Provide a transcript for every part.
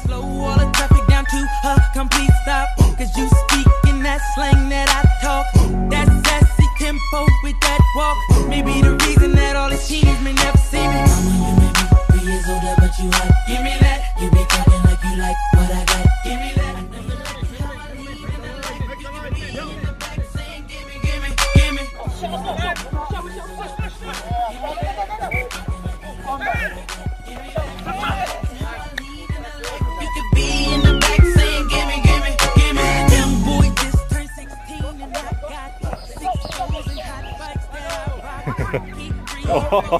Slow all the traffic down to a complete stop. Cause you speak in that slang that I talk. That sassy tempo with that walk. Maybe the reason that all these teens may never see me. Mama, you may be 3 years older, but you hot. Give me that. You be talking like you like what I got. Give me that.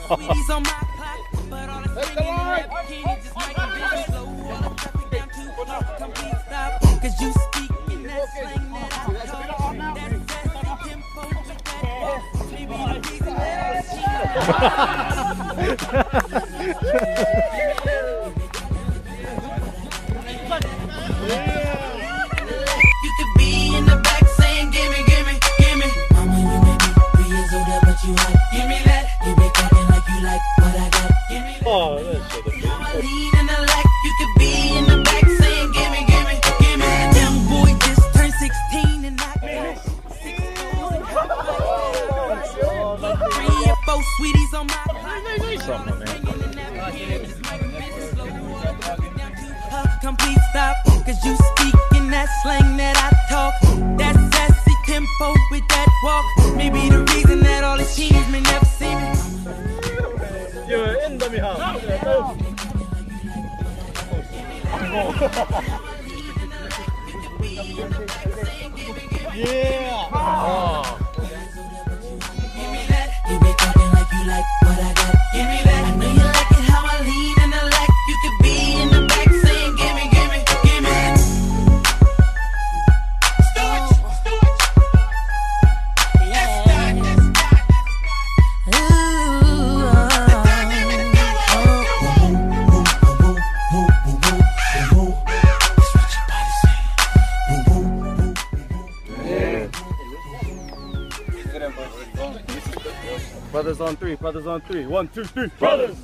Sweeties on my clock, but all the singing and rap can't just make me business slow. All the traffic down to a complete stop. Cause you speak in that slang that I talk. That sassy tempo with that walk. Maybe the reason that you could be in the back saying, gimme, gimme, gimme. Mama, you may be 3 years older, but you hot. Give me that. You be talking like you like what I got. Give me that. Oh, that's so good. Lead in the lack. You could be in the back saying, gimme, gimme, gimme. Young boy just turned 16 and I got 6 goals and hot bikes. 3 or 4 sweeties on my clock. Something, man. Complete stop, cause you speak in that slang that I talk. That sassy tempo with that walk. Maybe the reason that all these teens may never see me. You're in the house. Yeah. Oh. Give me that. You be talking like you like what I got. Give me that. I know you like it how I lead in the lack. You could be in the back saying, gimme, gimme, gimme. Brothers on 3, brothers on 3. 1, 2, 3, brothers!